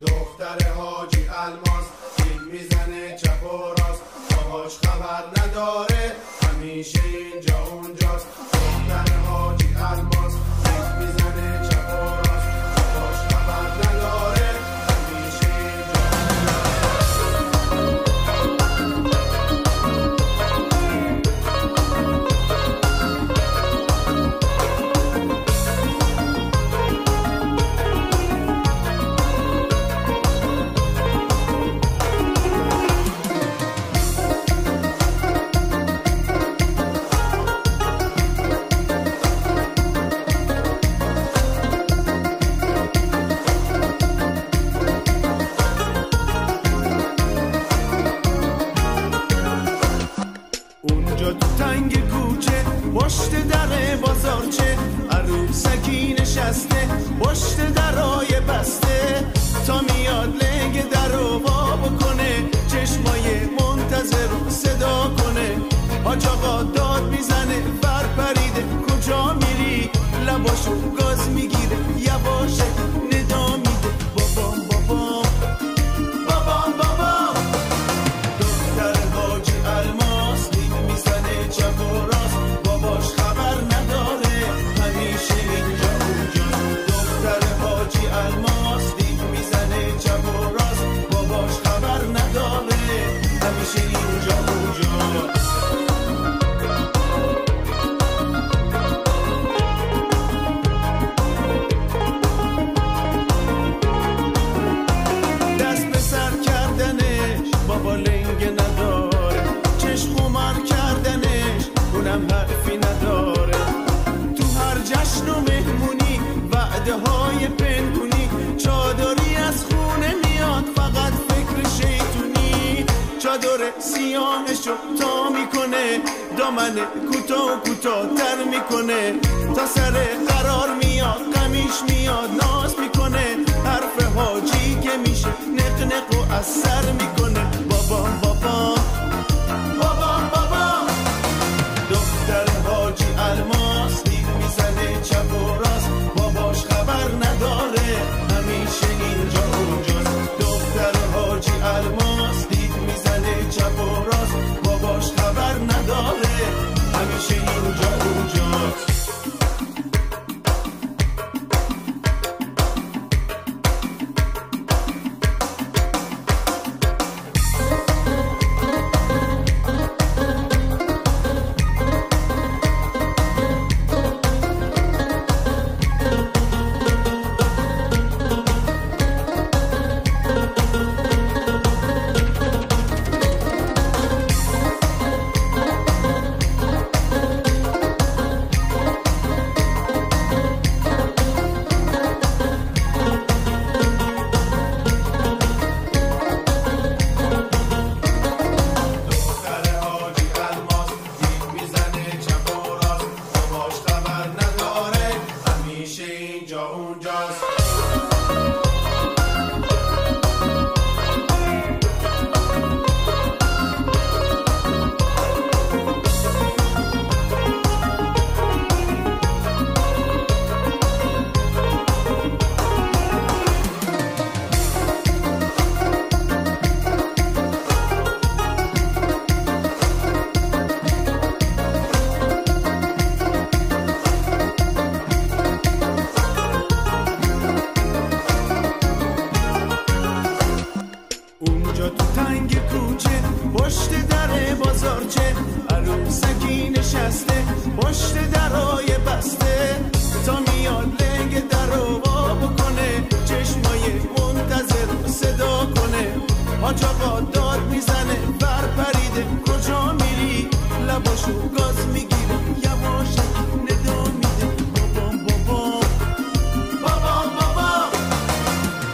دختر حاجی الماس دید میزنه چپ و راست، باهاش خبر نداره همیشه اینجا اونجاست. دختر حاجی الماس دید میزنه چپ و راست، باهاش خبر نداره همیشه اینجا تنگ کوچه پشت در بازارچه، عروسکی نشسته پشت درای بسته، تا میاد لنگ در رو وا بکنه، چشمای منتظر رو صدا کنه. حاج آقا داد میزنه بر پریده کجا میری، لباشو گاز میگیره یواشه ندا میده بابام بابام بابام بابام. دختر حاجی الماس دید میزنه چپ و راست، باباش خبر نداره همیشه اینجا اونجاست. دختر حاجی الماس دید میزنه چپ و راست، باباش خبر نداره همیشه اینجا اونجاست. دست به سر کردنش بابا لنگ نداره، چشم خمار کردنش اونم حرفی نداره. تو هر جشن و مهمونی وعده های پنهونی، چادری از خونه میاد فقط فکر شیطونی. چادر سیاهشو تا میکنه، دامن کوتاه تر میکنه، تا سر قرار میاد قمیش میاد ناز میکنه. حرف حاجی که میشه نق و از سر میکنه بابام بابام بابام بابام. دختر حاجی الماس دید میزنه چپ و راست، باباش خبر نداره همیشه اینجا اونجاست. دختر حاجی الماس دید میزنه چپ و راست، باباش خبر نداره همیشه اینجا اونجاست. پشت در بازارچه، عروسکی نشسته پشت درای بسته، تا میاد لنگ در رو وا بکنه، چشمای منتظر صدا کنه. حاج آقا داد میزنه بر پریده کجا میری، لباشو گاز میگیره یواشکی ندا میده بابام بابام بابام بابام.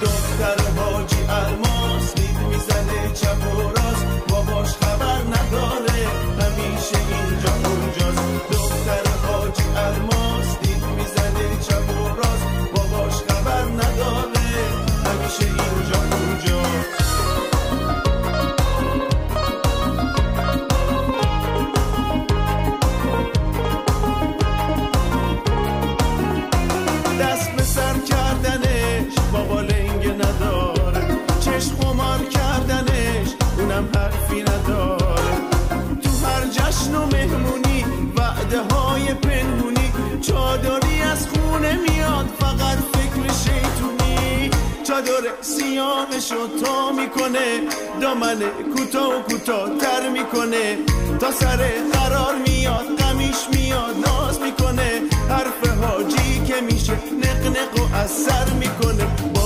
دختر حاجی الماس دید میزنه چپ و راست، باباش خبر نداره همیشه اینجا اونجاست. دختر حاجی الماس حرفی نداره. تو هر جشن و مهمونی وعده های پنهونی، چادری از خونه میاد فقط فکر شیطونی. چادر سیاهشو تا میکنه، دامن کوتاه و کوتاه تر میکنه، تا سر قرار میاد غمیش میاد ناز میکنه. حرف حاجی که میشه نق نق و اثر میکنه.